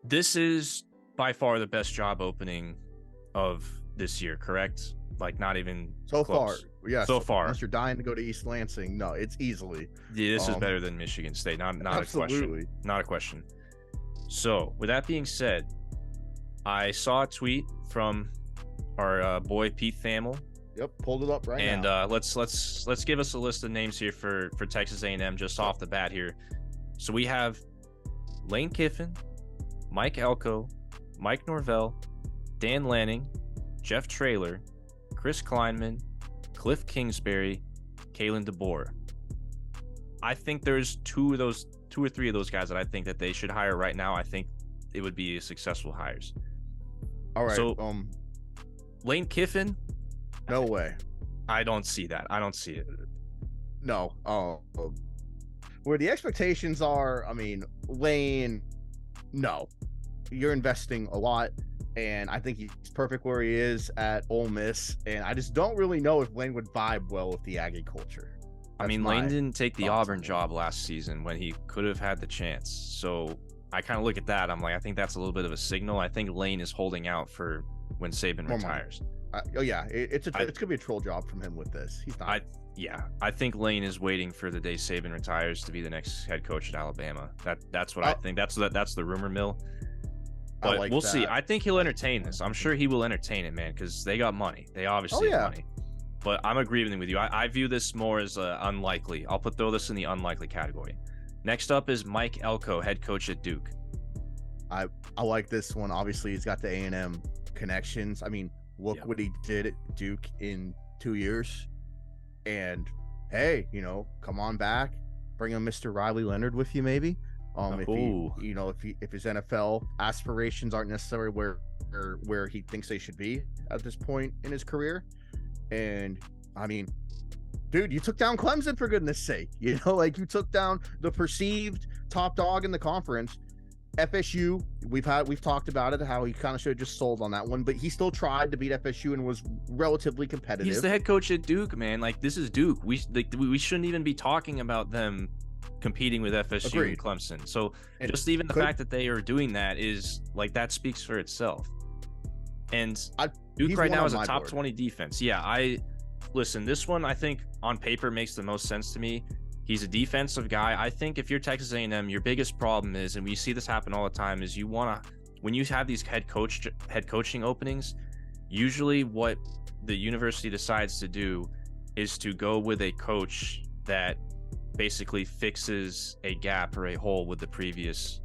This is by far the best job opening of this year, correct? Like not even So far, close. yes. So far, Unless you're dying to go to East Lansing, no, it's easily. yeah, this is Um, better than Michigan State. Not a question. absolutely. Not a question. So, with that being said, I saw a tweet from our boy Pete Thamel, Yep, pulled it up right and now. let's give us a list of names here for Texas A&M just off the bat here. So we have Lane Kiffin, Mike Elko, Mike Norvell, Dan Lanning, Jeff Traylor, Chris Kleinman, Cliff Kingsbury, Kalen DeBoer. I think there's two or three of those guys that I think that they should hire right now. I think it would be successful hires. All right. So Lane Kiffin, No way. I don't see that. I don't see it. No. Where the expectations are, I mean, Lane, no. You're investing a lot, and I think he's perfect where he is at Ole Miss. And I just don't really know if Lane would vibe well with the Aggie culture. I mean, Lane didn't take the Auburn job last season when he could have had the chance. So I kind of look at that. I'm like, I think that's a little bit of a signal. I think Lane is holding out for when Saban retires. It's gonna be a troll job from him with this. He's not. I think Lane is waiting for the day Saban retires to be the next head coach at Alabama. That's what I think. That's the rumor mill. But we'll see. I think he'll entertain this. I'm sure he will entertain it, man, because they got money. They obviously have money. But I'm agreeing with you. I view this more as unlikely. I'll throw this in the unlikely category. Next up is Mike Elko, head coach at Duke. I like this one. Obviously, he's got the A&M connections. I mean, look what he did at Duke in 2 years. And hey, come on back, bring in Mr. Riley Leonard with you, maybe. If his NFL aspirations aren't necessarily where he thinks they should be at this point in his career. And I mean, dude, you took down Clemson, for goodness sake. You took down the perceived top dog in the conference. FSU, we've talked about it, how he kind of should have just sold on that one, but he still tried to beat FSU and was relatively competitive. He's the head coach at Duke, man. Like, this is Duke. We shouldn't even be talking about them competing with FSU Agreed. and Clemson. So just even the fact that they are doing that is like, that speaks for itself. And Duke right now is a top 20 defense. Yeah, listen, this one I think on paper makes the most sense to me. He's a defensive guy. I think if you're Texas A&M, your biggest problem is, and we see this happen all the time, is when you have these head coaching openings, usually what the university decides to do is to go with a coach that basically fixes a gap or a hole with the previous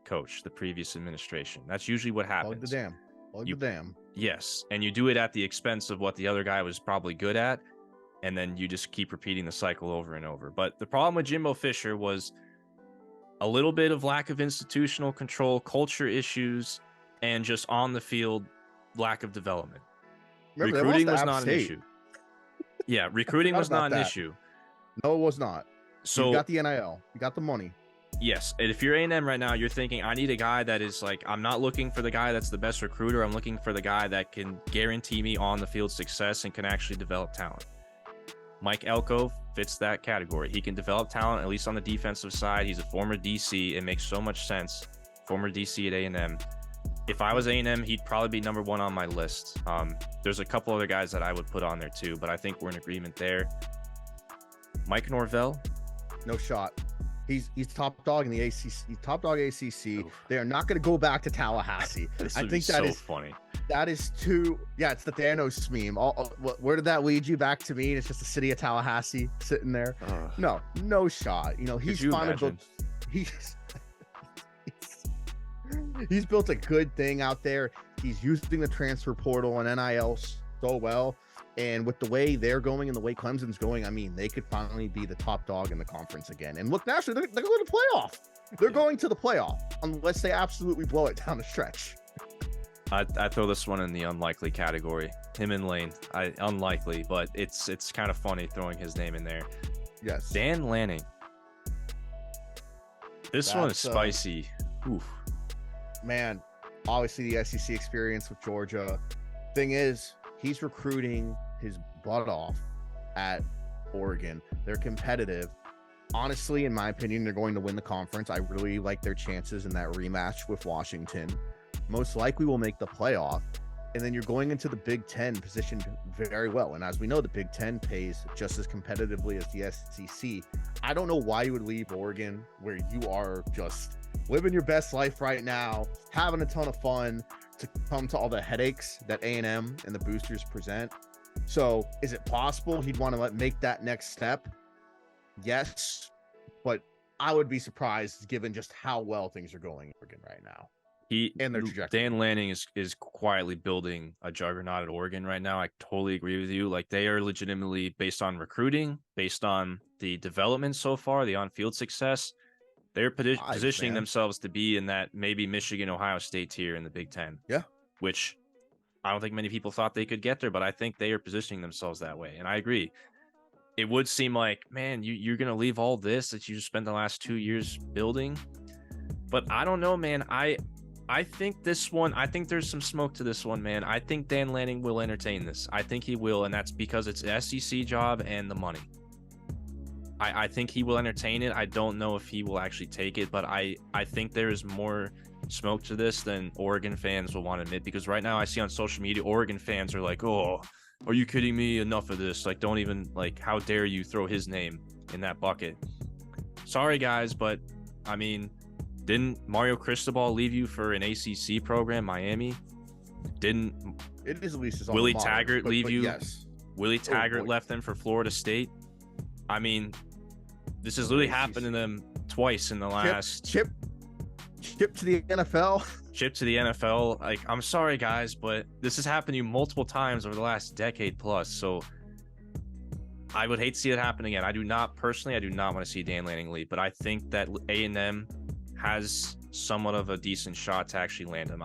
coach, the previous administration. That's usually what happens. Plug the dam. Yes, and you do it at the expense of what the other guy was probably good at, and then you just keep repeating the cycle over and over. But the problem with Jimbo Fisher was a little bit of lack of institutional control, culture issues, and just on the field lack of development. Recruiting was not an issue. Yeah, recruiting was not an issue. No, it was not. So you got the NIL, you got the money. Yes, and if you're A&M right now, you're thinking, I need a guy that is like, I'm not looking for the guy that's the best recruiter. I'm looking for the guy that can guarantee me on the field success and can actually develop talent. Mike Elko fits that category. He can develop talent, at least on the defensive side. He's a former DC. It makes so much sense. Former DC at A&M. If I was A&M, he'd probably be number one on my list. There's a couple other guys that I would put on there too, but I think we're in agreement there. Mike Norvell. No shot. He's top dog in the ACC. He's top dog ACC. Oof. They are not going to go back to Tallahassee. I think that is funny. That is too. Yeah, it's the Thanos meme. Where did that lead you? Back to me? And it's just the city of Tallahassee sitting there. No shot. He's finally built. He's built a good thing out there. He's using the transfer portal and NIL so well. And with the way they're going and the way Clemson's going, I mean, they could finally be the top dog in the conference again. And look, nationally, they're going to the playoff. They're going to the playoff unless they absolutely blow it down the stretch. I throw this one in the unlikely category. Him and Lane, unlikely, but it's kind of funny throwing his name in there. Yes. Dan Lanning. This one is spicy. Oof. Man, obviously the SEC experience with Georgia. Thing is, he's recruiting his butt off at Oregon. They're competitive. honestly, in my opinion, they're going to win the conference. I really like their chances in that rematch with Washington. Most likely will make the playoff. And then you're going into the Big Ten positioned very well. And as we know, the Big Ten pays just as competitively as the SEC. I don't know why you would leave Oregon, where you are just living your best life right now, having a ton of fun, to come to all the headaches that A&M and the boosters present. So is it possible he'd want to make that next step? Yes, but I would be surprised given just how well things are going in Oregon right now. And their trajectory. Dan Lanning is quietly building a juggernaut at Oregon right now. I totally agree with you. Like, they are legitimately, based on recruiting, based on the development so far, the on-field success, they're positioning themselves to be in that maybe Michigan, Ohio State tier in the Big Ten. Yeah. Which I don't think many people thought they could get there, but I think they are positioning themselves that way. And I agree. It would seem like, man, you're going to leave all this that you spent the last 2 years building. But I don't know, man. I think this one, I think there's some smoke to this one, man. I think Dan Lanning will entertain this. I think he will, and that's because it's an SEC job and the money. I think he will entertain it. I don't know if he will actually take it, but I think there is more smoke to this than Oregon fans will want to admit, because right now I see on social media, Oregon fans are like, oh, are you kidding me? Enough of this. Like, don't even, like, how dare you throw his name in that bucket? Sorry, guys, but, I mean, didn't Mario Cristobal leave you for an ACC program, Miami? Didn't it is at least Willie Taggart leave you? Yes. Willie Taggart left them for Florida State. I mean, this has literally happened to them twice in the last... Chip to the NFL. Chip to the NFL. Like, I'm sorry, guys, but this has happened to you multiple times over the last decade plus, so I would hate to see it happen again. I do not want to see Dan Lanning leave, but I think that A&M has somewhat of a decent shot to actually land him.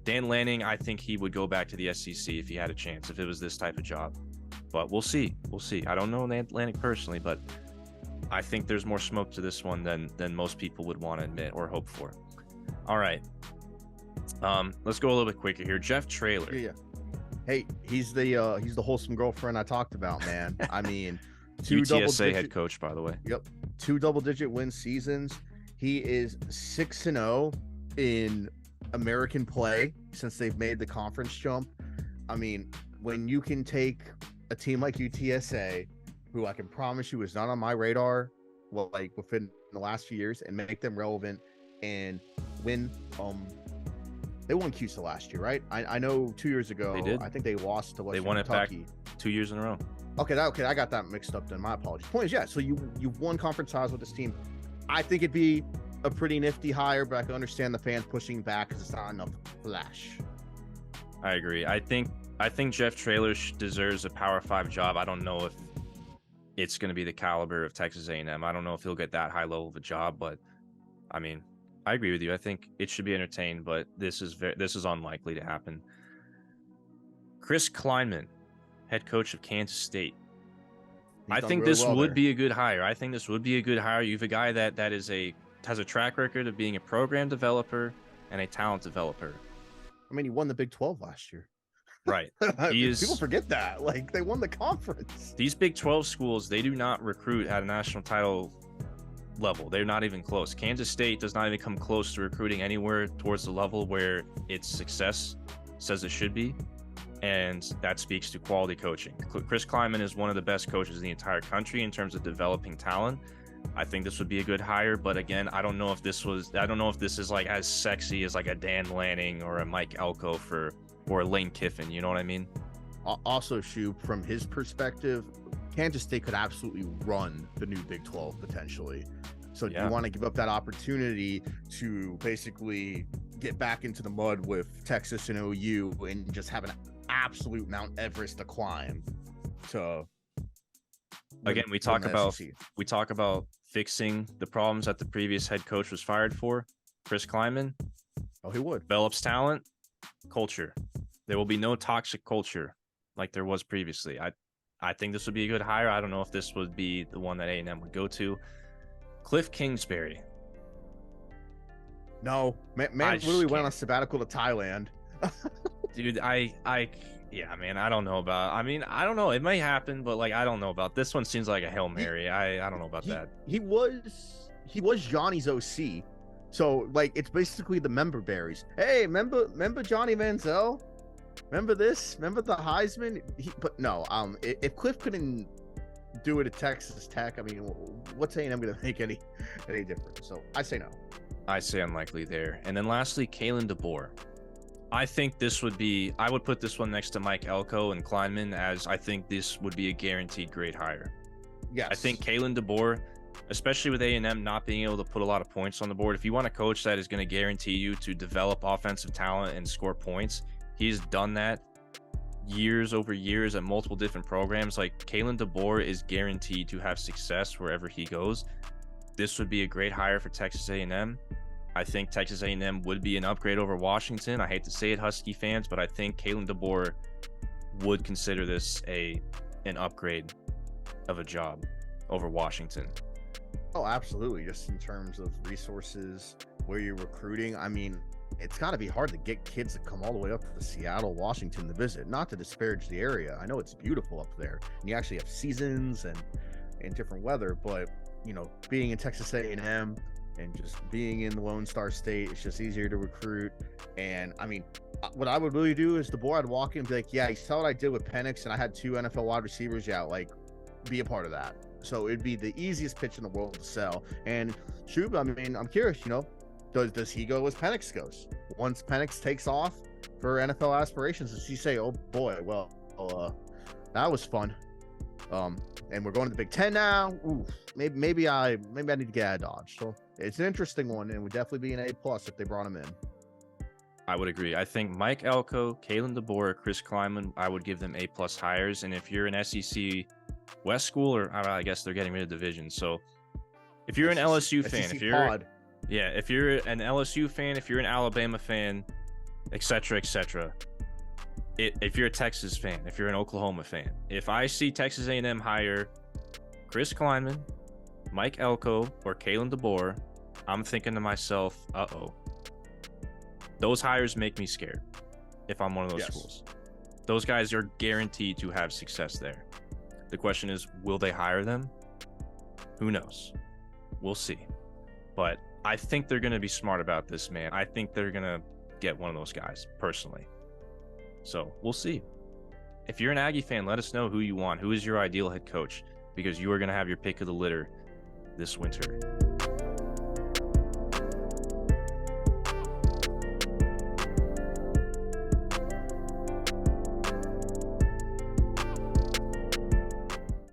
Dan Lanning, I think he would go back to the SEC if he had a chance, if it was this type of job. But we'll see. I don't know Lanning personally, but I think there's more smoke to this one than most people would want to admit or hope for. All right. Let's go a little bit quicker here. Jeff Traylor. Yeah. Hey, he's the wholesome girlfriend I talked about, man. I mean, UTSA head coach, by the way. Yep. 2 double-digit win seasons. He is 6-0 in American play since they've made the conference jump. I mean, when you can take a team like UTSA, who I can promise you is not on my radar, well, like within the last few years, and make them relevant and win. They won CUSA last year, right? I know 2 years ago. They did. I think they lost to Western They won Kentucky. It back 2 years in a row. Okay, I got that mixed up. Then my apologies. Point is, yeah. So you've won conference titles with this team. I think it'd be a pretty nifty hire, but I can understand the fans pushing back because it's not enough flash. I agree. I think Jeff Traylor deserves a Power 5 job. I don't know if it's going to be the caliber of Texas A&M. I don't know if he'll get that high level of a job, but I mean, I agree with you. I think it should be entertained, but this is unlikely to happen. Chris Kleinman, head coach of Kansas State. I think this would be a good hire. You have a guy that has a track record of being a program developer and a talent developer. I mean, he won the Big 12 last year. Right. People forget that. Like, they won the conference. These Big 12 schools, they do not recruit at a national title level. They're not even close. Kansas State does not even come close to recruiting anywhere towards the level where its success says it should be. And that speaks to quality coaching. Chris Kleinman is one of the best coaches in the entire country in terms of developing talent. I think this would be a good hire, but again, I don't know if this is like as sexy as like a Dan Lanning or a Mike Elko or a Lane Kiffin. You know what I mean? Also, Shoob, from his perspective, Kansas State could absolutely run the new Big 12 potentially. So do you want to give up that opportunity to basically get back into the mud with Texas and OU and just have an absolute Mount Everest to climb? Again, we talk about fixing the problems that the previous head coach was fired for. Chris Kleinman. Oh, he would. Develops talent, culture. There will be no toxic culture like there was previously. I think this would be a good hire. I don't know if this would be the one that A&M would go to. Cliff Kingsbury. No, man literally went on a sabbatical to Thailand. Dude, Yeah, man, I don't know about. I mean, I don't know. It may happen, but like, I don't know about this one. Seems like a Hail Mary. I don't know about that. He was Johnny's OC, so like it's basically the member berries. Hey, remember Johnny Manziel? Remember this? Remember the Heisman? But no, if Cliff couldn't do it at Texas Tech, I mean, what's A&M going to make any difference? So I say no. I say unlikely there. And then lastly, Kalen DeBoer. I think this would be, I would put this one next to Mike Elko and Kleinman, as I think this would be a guaranteed great hire. Yes. I think Kalen DeBoer, especially with A&M not being able to put a lot of points on the board, if you want a coach that is going to guarantee you to develop offensive talent and score points, he's done that years over years at multiple different programs. Like, Kalen DeBoer is guaranteed to have success wherever he goes. This would be a great hire for Texas A&M. I think Texas A&M would be an upgrade over Washington. I hate to say it, Husky fans, but I think Kalen DeBoer would consider this an upgrade of a job over Washington. Oh, absolutely. Just in terms of resources, where you're recruiting. I mean, it's got to be hard to get kids to come all the way up to Seattle, Washington to visit. Not to disparage the area. I know it's beautiful up there, and you actually have seasons and different weather. But you know, being in Texas A&M and just being in the Lone Star State, it's just easier to recruit. And I mean, what I would really do is I'd walk in and be like, yeah, you saw what I did with Penix, and I had 2 NFL wide receivers. Yeah, like, be a part of that. So it'd be the easiest pitch in the world to sell. And Shoob, I mean, I'm curious, you know, does he go as Penix goes? Once Penix takes off for NFL aspirations, does he say, oh boy, well, that was fun. And we're going to the Big Ten now. Ooh, maybe I need to get out of Dodge. So it's an interesting one, and would definitely be an A+ if they brought him in. I would agree. I think Mike Elko, Kalen DeBoer, Chris Kleinman, I would give them A+ hires. And if you're an SEC West school, or I guess they're getting rid of division. So if you're an LSU fan, if you're an LSU fan, if you're an Alabama fan, etc., if you're a Texas fan, if you're an Oklahoma fan, if I see Texas A&M hire Chris Kleinman, Mike Elko, or Kalen DeBoer, I'm thinking to myself, uh-oh. Those hires make me scared if I'm one of those schools. Those guys are guaranteed to have success there. The question is, will they hire them? Who knows? We'll see. But I think they're going to be smart about this, man. I think they're going to get one of those guys, personally. So we'll see. If you're an Aggie fan, let us know who you want. Who is your ideal head coach? Because you are going to have your pick of the litter this winter.